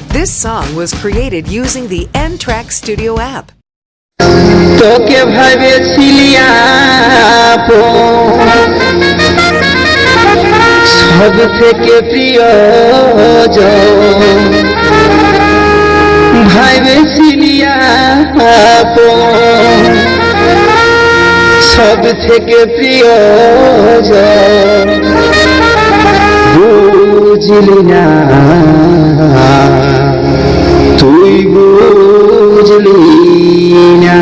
This song was created using the N-Track Studio app. তোকে ভাবেছিলি আপন সব থেকে প্রিয়জন ভাবেছিলি আপন সব থেকে প্রিয়জন বুঝলি না তুই বুঝলি না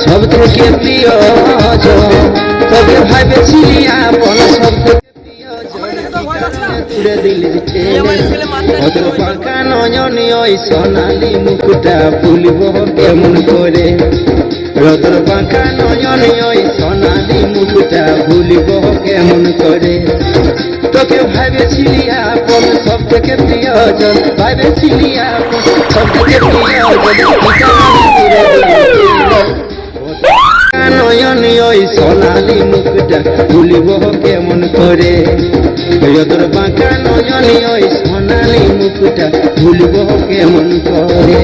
সব থেকে প্রিয়জন তোকে ভাবেছিলি আপন সব থেকে প্রিয়জন তুলে দিলি ওদের পাকা নয়নি ওই সোনালি মুকুটা ভুলব কেমন করে রোদর পাকা নয়নি ওই সোনালি মুকুটা ভুলব কেমন করে তোকে ভাবেছিলি আপন সব থেকে প্রিয়জন ভাবেছিলি আপন সব থেকে প্রিয়জন নয়নি ওই সোনালি মুকুটা ভুলিব কেমন করে তোর বাঁকা নয়নি ওই সোনালি মুকুটা ভুলিব কেমন করে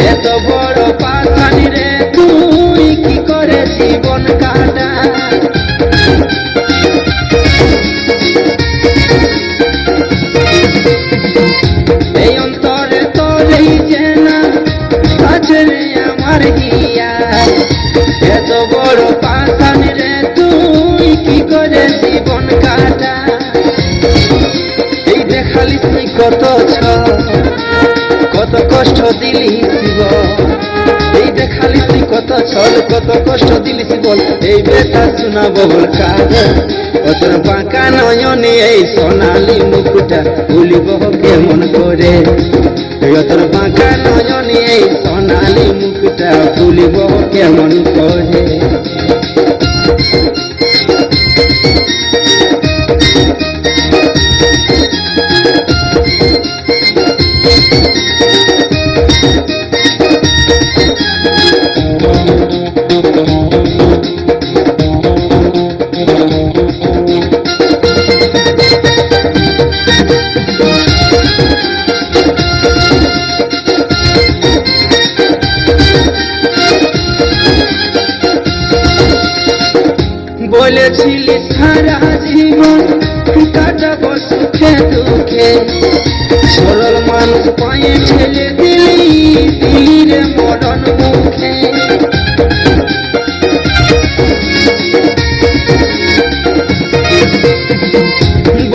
এত বড় পাশানি রে তুই কি করে জীবন কাটা এই অন্তরে তোরেই চেনা আছে রে আমার হিয়া এত বড় পাশানি রে তুই কি করে জীবন কাটা এই দেখালিস তুই কত কত কষ্ট দিলি শিব এই দেখালি তুই কত ছল কত কষ্ট দিলি বল এই বেটা শোনা বল কাজ তোর বাঁকা নয়নে এই সোনালি মুকুটা ভুলিব কেমন করে তোর বাঁকা নয়নে এই সোনালি মুকুটা ভুলিব কেমন করে বলেছিলি সারা জীবন কাটাবো সুখে দুঃখে সরল মানুষ পায়ে ঠেলে দিলি দিলি রে মরণ মুখে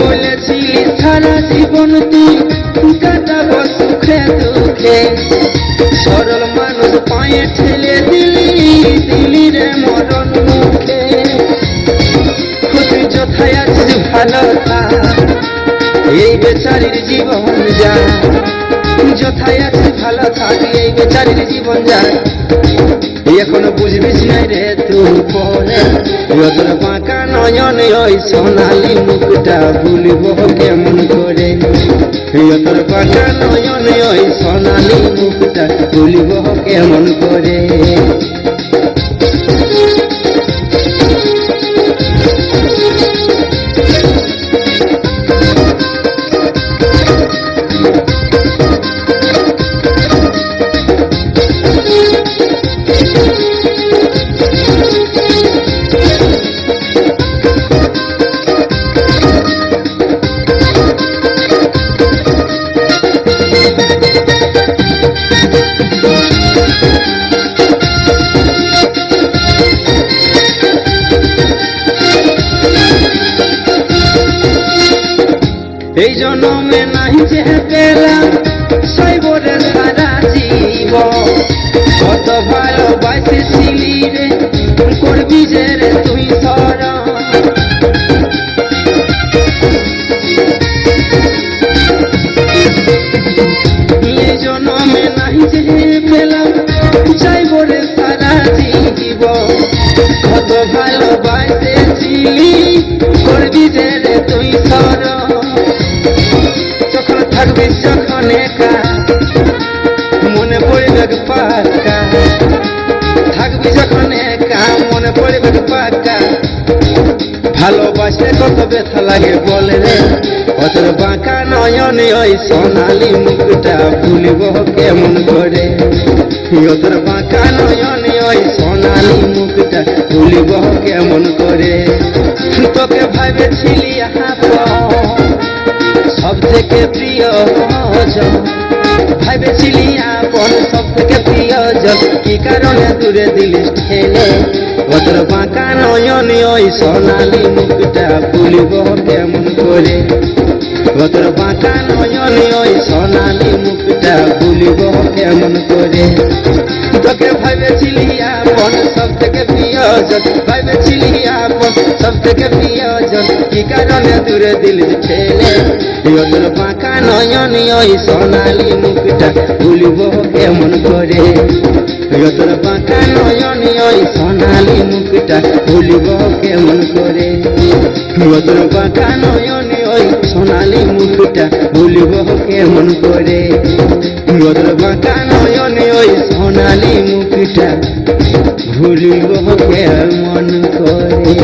বলেছিলি সারা জীবন তুই কাটাবো সুখে দুঃখে সরল মানুষ পায়ে ঠেলে দিলি দিলি রে মরণ মুখে যথায় আছিস ভালো এই বেচারির জীবন যায় যথায় আছিস ভালো থাকি এই বেচারির জীবন যায় এখনো বুঝবিস নাই রে তুই পরে তোর বাঁকা নয়নে ওই সোনালি মুকুটা ভুলব কেমন করে তোর বাঁকা নয়নে ওই সোনালি মুকুটা ভুলব কেমন করে এই জন্মে নাই যে পেলাম সইবরে সারা জীবন কত ভালোবাসেছিলি রে করবি যে রে তুই সরণ এই জন্মে নাই যে পেলাম সইবরে সারা জীবন কত ভালোবাসেছিলি করবি যে রে তুই সরণ যখন থাকবি যখন একা মনে পড়বে পাক্কা থাকবি যখন একা মনে পড়বে পাক্কা ভালোবাসলে কত ব্যথা লাগে বলে রে অতর বাঁকা নয়নে ওই সোনালি মুখটা ভুলিব কেমন করে অতর বাঁকা নয়নে ওই সোনালি মুখটা ভুলিব কেমন করে তোকে ভাবেছিলি সব থেকে প্রিয় ভাবেছিলি আপন সব থেকে প্রিয়জন কি কারণে দূরে দিলিস ঠেলে ওদের বাঁকা নয়নে ওই সোনালি মুখটা ভুলিব কেমন করে ওদের বাঁকা নয়নে ওই সোনালি মুখটা ভুলিব কেমন করে তোকে ভাবেছিলি আপন সব থেকে প্রিয়জন ভাবেছিলি আপন সব থেকে প্রিয়জন কি কারণে দূরে দিলিস ঠেলে ওদের বাঁকা নয়নে ওই সোনালি মুখটা ভুলিব কেমন করে তোর বাঁকা নয়নে ওই সোনালি মুখটা ভুলিব কেমন করে তোর বাঁকা নয়নে ওই সোনালি মুখটা ভুলিব কেমন করে তোর বাঁকা নয়নে ওই সোনালি মুখটা ভুলিব কেমন করে।